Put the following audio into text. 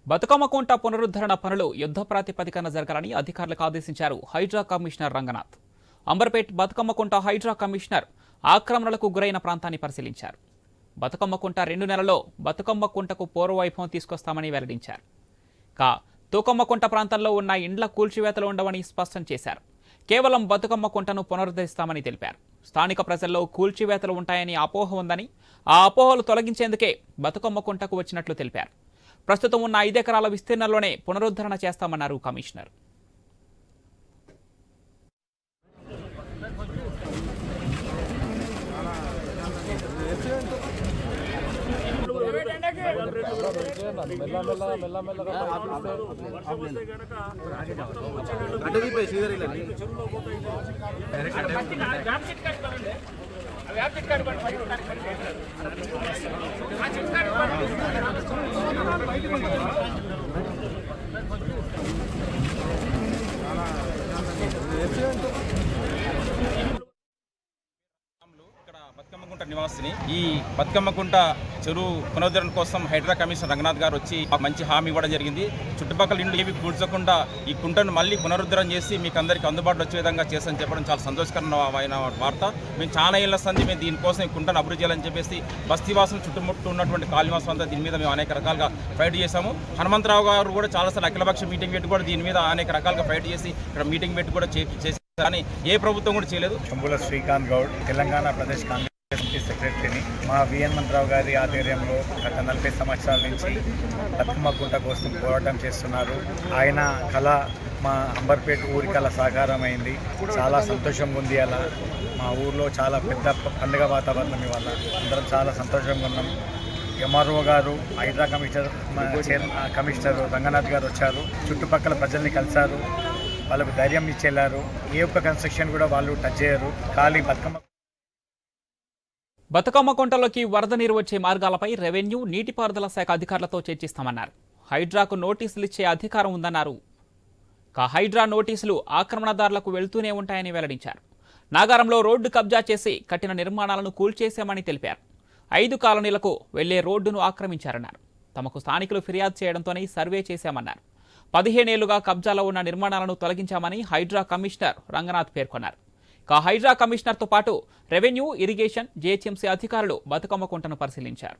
బతుకమ్మ కుంట పునరుద్ధరణ పనులు యుద్ధ ప్రాతిపదికన జరగాలని అధికారులకు ఆదేశించారు హైడ్రా కమిషనర్ రంగనాథ్. అంబర్పేట్ బతుకమ్మ కుంట హైడ్రా కమిషనర్ ఆక్రమణలకు గురైన ప్రాంతాన్ని పరిశీలించారు. బతుకమ్మ కుంట 2 నెలల్లో బతుకమ్మ కుంటకు పూర్వవైభవం తీసుకొస్తామని వెల్లడించారు. తూకమ్మ కుంట ప్రాంతంలో ఉన్న ఇండ్ల కూల్చివేతలు ఉండవని స్పష్టం చేశారు. కేవలం బతుకమ్మ కుంటను పునరుద్ధరిస్తామని తెలిపారు. స్థానిక ప్రజల్లో కూల్చివేతలు ఉంటాయని అపోహ ఉందని, ఆ అపోహలు తొలగించేందుకే బతుకమ్మ కుంటకు వచ్చినట్లు తెలిపారు. ప్రస్తుతం ఉన్న 5 ఎకరాల విస్తీర్ణంలోనే పునరుద్ధరణ చేస్తామన్నారు కమిషనర్. బతుకమ్మకుంట నివాసిని ఈ బతుకమ్మకుంట చెరువు పునరుద్ధరణ కోసం హైడ్రా కమిషనర్ రంగనాథ్ గారు వచ్చి మంచి హామీ ఇవ్వడం జరిగింది. చుట్టుపక్కల ఇండ్లు ఏవి కూల్చకుండా ఈ కుంటను మళ్ళీ పునరుద్ధరణ చేసి మీకు అందరికీ అందుబాటులో వచ్చే విధంగా చేస్తామని చెప్పడం చాలా సంతోషకరమైన వార్త. మేము చాలా ఏళ్ల సంది మేము దీనికోసం ఈ కుంటను అభివృద్ధి చేయాలని చెప్పేసి బస్తీవాసం చుట్టుముట్టు ఉన్నటువంటి కాళీవాసం అంతా దీని మీద మేము అనేక రకాలుగా ఫైట్ చేశాము. హనుమంతరావు గారు కూడా చాలాసార్లు అఖిలపక్ష మీటింగ్ పెట్టి కూడా దీని మీద అనేక రకాలుగా ఫైట్ చేసి ఇక్కడ మీటింగ్ పెట్టి కూడా చేసి కానీ ఏ ప్రభుత్వం కూడా చేయలేదు. చంబుల శ్రీకాంత్ గౌడ్, తెలంగాణ ప్రదేశ్ కాంగ్రెస్ సెక్రటరీని. మా హనుమంతరావు గారి ఆధ్వర్యంలో గత 40 సంవత్సరాల నుంచి బతుకమ్మ కుంట కోసం పోరాటం చేస్తున్నారు. ఆయన కళ మా అంబర్పేట ఊరి కళ సాకారమైంది. చాలా సంతోషంగా ఉంది. అలా మా ఊర్లో చాలా పెద్ద పండుగ వాతావరణం ఇవాళ అందరం చాలా సంతోషంగా ఉన్నాం. ఎంఆర్ఓ గారు, హైడ్రా కమిషనర్ రంగనాథ్ గారు వచ్చారు. చుట్టుపక్కల ప్రజల్ని కలిశారు, వాళ్ళకు ధైర్యం ఇచ్చేలారు. ఏ ఒక్క కన్స్ట్రక్షన్ కూడా వాళ్ళు టచ్ చేయరు. ఖాళీ బతుకమ్మ కుంటలోకి వరద నీరు వచ్చే మార్గాలపై రెవెన్యూ, నీటిపారుదల శాఖ అధికారులతో చర్చిస్తామన్నారు. హైడ్రాకు నోటీసులు ఇచ్చే అధికారం ఉందన్నారు. హైడ్రా నోటీసులు ఆక్రమణదారులకు వెళ్తూనే ఉంటాయని వెల్లడించారు. నాగారంలో రోడ్డు కబ్జా చేసి కట్టిన నిర్మాణాలను కూల్చేశామని తెలిపారు. 5 కాలనీలకు వెళ్లే రోడ్డును ఆక్రమించారన్నారు. తమకు స్థానికులు ఫిర్యాదు చేయడంతోనే సర్వే చేశామన్నారు. 15 ఏళ్లుగా కబ్జాలో ఉన్న నిర్మాణాలను తొలగించామని హైడ్రా కమిషనర్ రంగనాథ్ పేర్కొన్నారు. హైడ్రా కమిషనర్తో పాటు రెవెన్యూ, ఇరిగేషన్, జీహెచ్ఎంసీ అధికారులు బతుకమ్మ కుంటను పరిశీలించారు.